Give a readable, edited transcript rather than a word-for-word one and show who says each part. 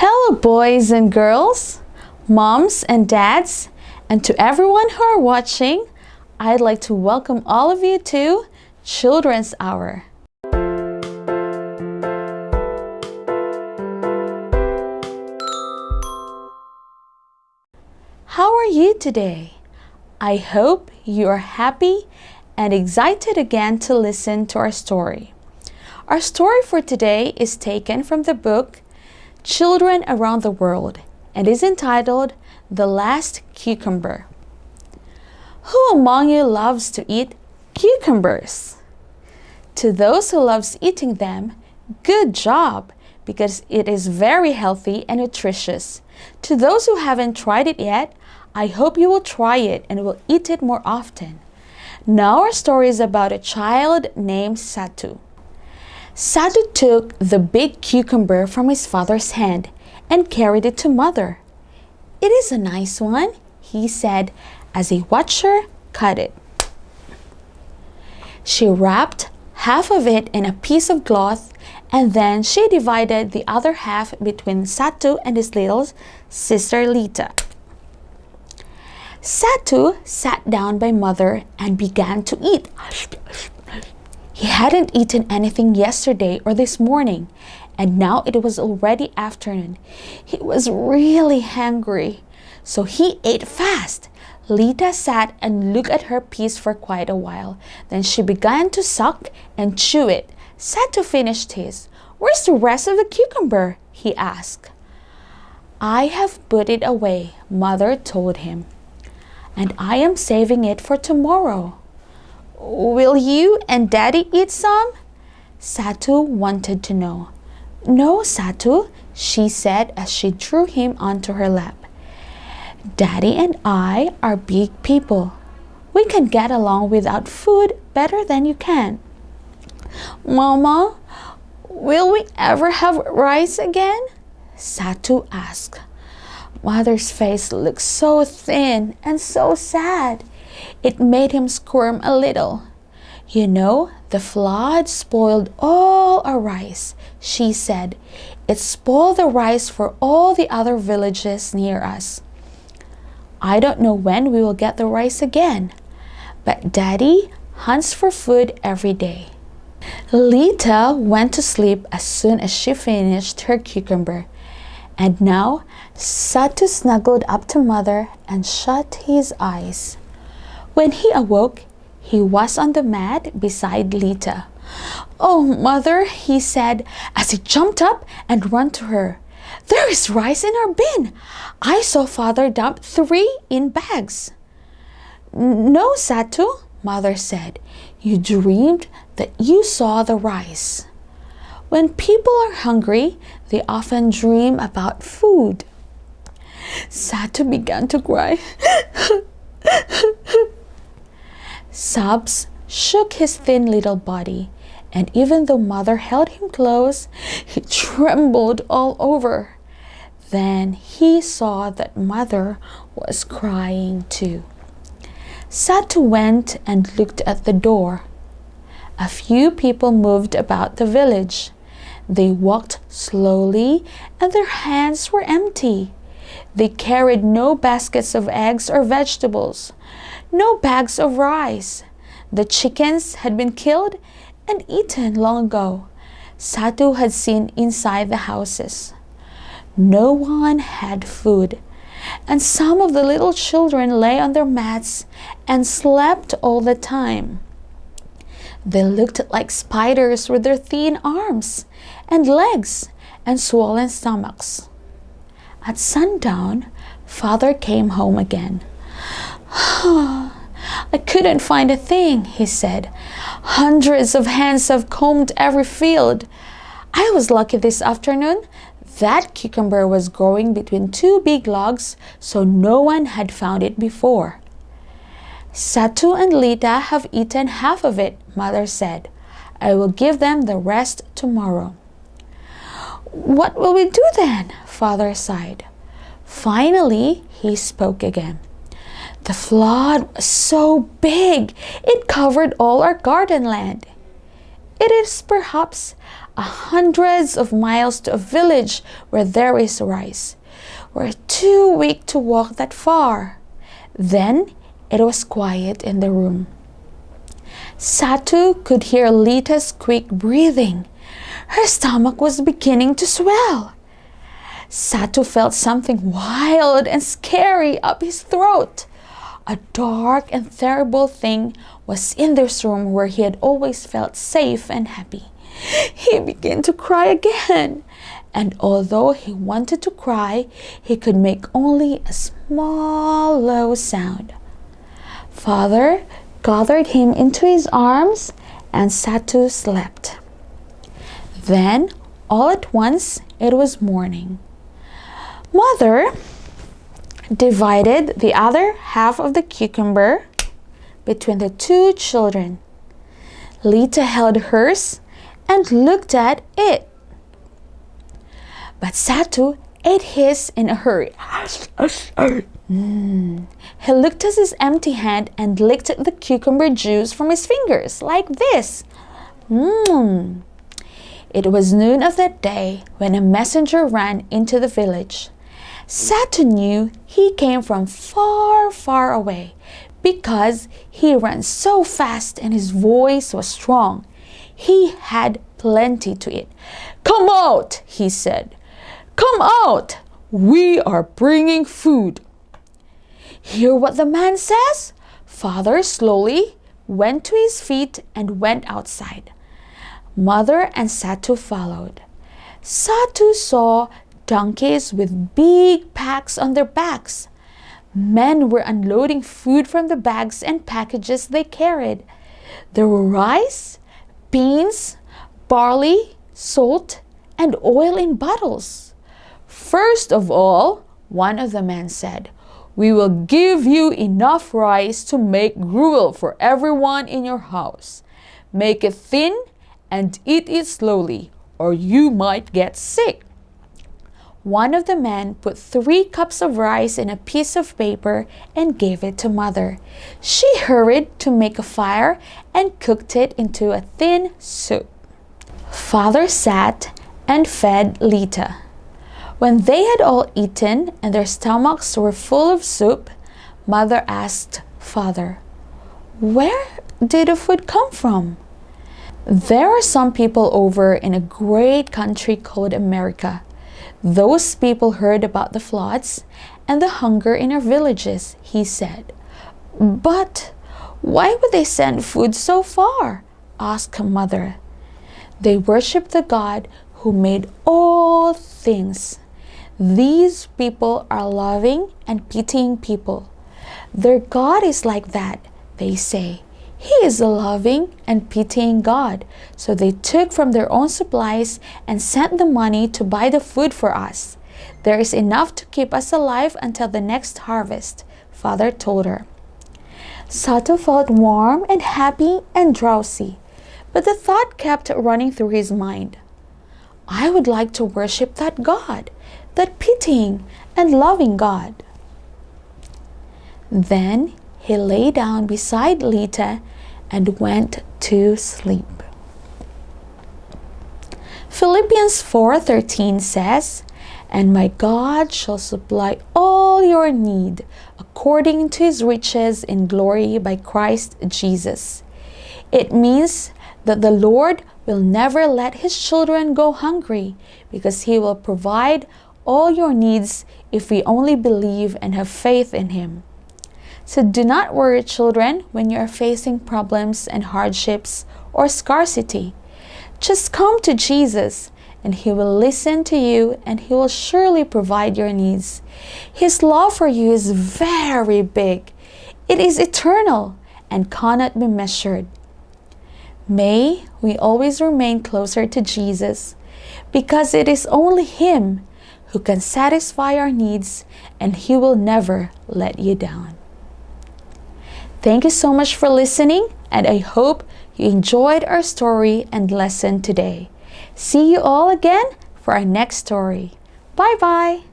Speaker 1: Hello boys and girls, moms and dads, and to everyone who are watching, I'd like to welcome all of you to Children's Hour. How are you today? I hope you are happy and excited again to listen to our story. Our story for today is taken from the book Children Around the World and is entitled The Last Cucumber. Who among you loves to eat cucumbers? To those who loves eating them, good job, because it is very healthy and nutritious. To those who haven't tried it yet, I hope you will try it and will eat it more often. Now our story is about a child named Satoo. Satoo took the big cucumber from his father's hand and carried it to Mother. "It is a nice one," he said as he watched her cut it. She wrapped half of it in a piece of cloth and then she divided the other half between Satoo and his little sister Lita. Satoo sat down by Mother and began to eat. He hadn't eaten anything yesterday or this morning, and now it was already afternoon. He was really hungry, so he ate fast. Lita sat and looked at her piece for quite a while. Then she began to suck and chew it. Satoo finished his. "Where's the rest of the cucumber?" he asked. "I have put it away," Mother told him, "and I am saving it for tomorrow." "Will you and Daddy eat some?" Satoo wanted to know. "No, Satoo," she said as she drew him onto her lap. "Daddy and I are big people. We can get along without food better than you can." "Mama, will we ever have rice again?" Satoo asked. Mother's face looked so thin and so sad. It made him squirm a little. "You know, the flood spoiled all our rice," she said. "It spoiled the rice for all the other villages near us. I don't know when we will get the rice again, but Daddy hunts for food every day." Lita went to sleep as soon as she finished her cucumber. And now Satoo snuggled up to Mother and shut his eyes. When he awoke, he was on the mat beside Lita. "Oh, Mother," he said as he jumped up and ran to her. "There is rice in our bin. I saw Father dump 3 in bags." "No, Satoo," Mother said. "You dreamed that you saw the rice. When people are hungry, they often dream about food." Satoo began to cry. Sobs shook his thin little body, and even though Mother held him close, he trembled all over. Then he saw that Mother was crying too. Satoo went and looked at the door. A few people moved about the village. They walked slowly and their hands were empty. They carried no baskets of eggs or vegetables, no bags of rice. The chickens had been killed and eaten long ago. Satoo had seen inside the houses. No one had food, and some of the little children lay on their mats and slept all the time. They looked like spiders with their thin arms and legs and swollen stomachs. At sundown, Father came home again. "I couldn't find a thing," he said. "Hundreds of hands have combed every field. I was lucky this afternoon. That cucumber was growing between 2 big logs, so no one had found it before." "Satoo and Lita have eaten half of it," Mother said. "I will give them the rest tomorrow." "What will we do then?" Father sighed. Finally, he spoke again. "The flood was so big, it covered all our garden land. It is perhaps hundreds of miles to a village where there is rice. We're too weak to walk that far." Then it was quiet in the room. Satoo could hear Lita's quick breathing. Her stomach was beginning to swell. Satoo felt something wild and scary up his throat. A dark and terrible thing was in this room where he had always felt safe and happy. He began to cry again, and although he wanted to cry, he could make only a small, low sound. Father gathered him into his arms, and Satoo slept. Then, all at once, it was morning. Mother divided the other half of the cucumber between the two children. Lita held hers and looked at it. But Satoo ate his in a hurry. He looked at his empty hand and licked the cucumber juice from his fingers like this. It was noon of that day when a messenger ran into the village. Satoo knew he came from far, far away because he ran so fast and his voice was strong. He had plenty to eat. "Come out," he said. "Come out. We are bringing food." Hear what the man says? Father slowly went to his feet and went outside. Mother and Satoo followed. Satoo saw donkeys with big packs on their backs. Men were unloading food from the bags and packages they carried. There were rice, beans, barley, salt, and oil in bottles. "First of all," one of the men said, "we will give you enough rice to make gruel for everyone in your house. Make it thin and eat it slowly, or you might get sick." One of the men put 3 cups of rice in a piece of paper and gave it to Mother. She hurried to make a fire and cooked it into a thin soup. Father sat and fed Lita. When they had all eaten and their stomachs were full of soup, Mother asked Father, "Where did the food come from?" "There are some people over in a great country called America. Those people heard about the floods and the hunger in our villages," he said. "But why would they send food so far?" asked Mother. "They worship the God who made all things. These people are loving and pitying people. Their God is like that, they say. He is a loving and pitying God. So they took from their own supplies and sent the money to buy the food for us. There is enough to keep us alive until the next harvest," Father told her. Satoo felt warm and happy and drowsy, but the thought kept running through his mind. "I would like to worship that God, that pitying and loving God." Then he lay down beside Lita and went to sleep. Philippians 4:13 says, "And my God shall supply all your need according to his riches in glory by Christ Jesus." It means that the Lord will never let his children go hungry because he will provide all your needs if we only believe and have faith in him. So do not worry, children, when you are facing problems and hardships or scarcity. Just come to Jesus and he will listen to you and he will surely provide your needs. His love for you is very big. It is eternal and cannot be measured. May we always remain closer to Jesus because it is only him who can satisfy our needs and he will never let you down. Thank you so much for listening, and I hope you enjoyed our story and lesson today. See you all again for our next story. Bye-bye.